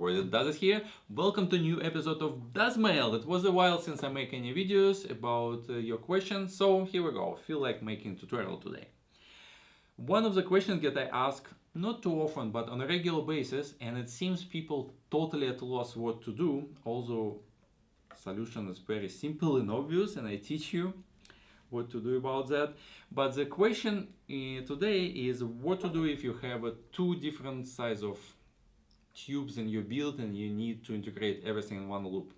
already does it here. Welcome to a new episode of DazMail. It was a while since I make any videos about your questions, so here we go. I feel like making a tutorial today. One of the questions that I ask not too often but on a regular basis, and it seems people totally at a loss what to do, although solution is very simple and obvious and I teach you what to do about that. But the question today is what to do if you have two different size of tubes in your build and you need to integrate everything in one loop.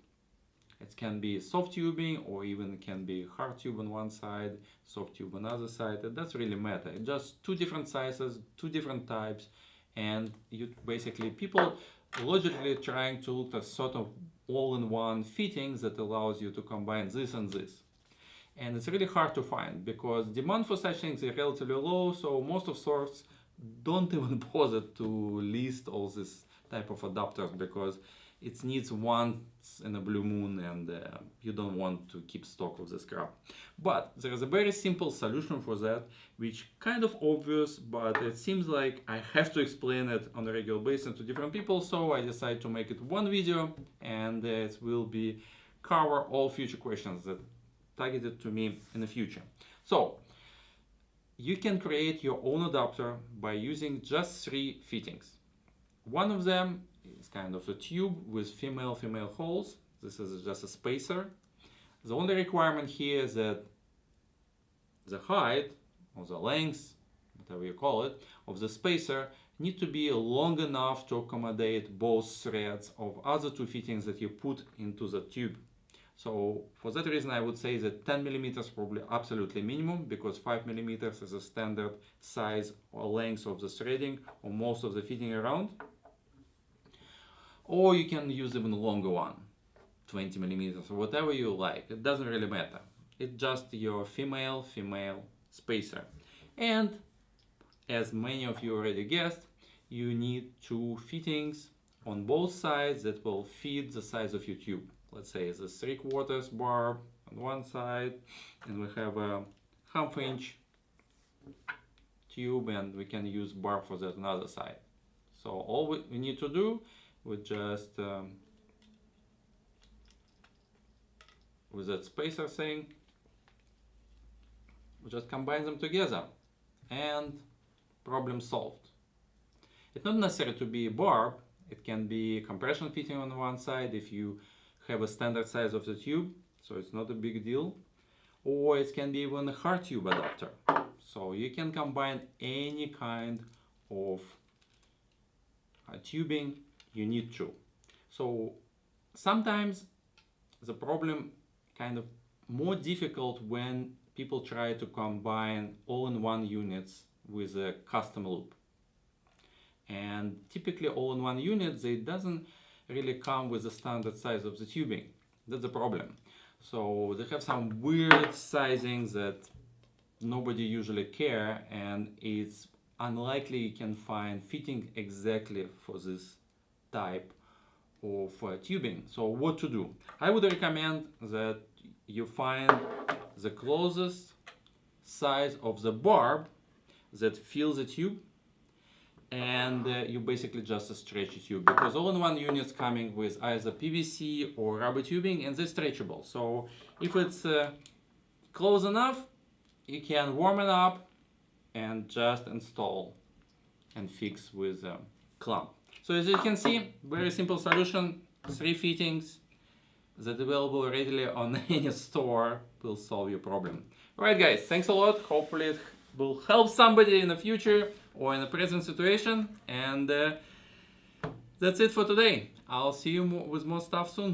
It can be soft tubing or even it can be hard tube on one side, soft tube on the other side. It doesn't really matter. It's just two different sizes, two different types, and you basically people logically trying to look at sort of all-in-one fittings that allows you to combine this and this. And it's really hard to find because demand for such things is relatively low, so most of sorts don't even bother to list all this type of adapters because it needs once in a blue moon and you don't want to keep stock of this crap. But there is a very simple solution for that, which kind of obvious, but it seems like I have to explain it on a regular basis to different people, so I decided to make it one video and it will be cover all future questions that targeted to me in the future. So you can create your own adapter by using just three fittings. One of them is kind of a tube with female holes. This is just a spacer. The only requirement here is that the height or the length, whatever you call it, of the spacer need to be long enough to accommodate both threads of other two fittings that you put into the tube. So for that reason I would say that 10 millimeters probably absolutely minimum, because 5 millimeters is a standard size or length of the threading or most of the fitting around. Or you can use even a longer one, 20 millimeters or whatever you like. It doesn't really matter. It's just your female spacer. And as many of you already guessed, you need two fittings on both sides that will fit the size of your tube. Let's say it's a 3/4 barb on one side and we have a 1/2 inch tube and we can use barb for that on the other side. So all we need to do with just with that spacer thing, we just combine them together and problem solved. It's not necessary to be a barb. It can be compression fitting on one side if you have a standard size of the tube, so it's not a big deal. Or it can be even a hard tube adapter. So you can combine any kind of tubing you need to. So sometimes the problem kind of more difficult when people try to combine all-in-one units with a custom loop. And typically all-in-one units, they doesn't really come with the standard size of the tubing. That's the problem. So they have some weird sizings that nobody usually care, and it's unlikely you can find fitting exactly for this type of tubing. So what to do? I would recommend that you find the closest size of the barb that fills the tube, and you basically just stretch the tube, because all-in-one units coming with either PVC or rubber tubing and they're stretchable. So if it's close enough, you can warm it up and just install and fix with a clamp. So as you can see, very simple solution, three fittings that available readily on any store will solve your problem. Alright guys, thanks a lot. Hopefully it will help somebody in the future or in the present situation, and that's it for today. I'll see you with more stuff soon.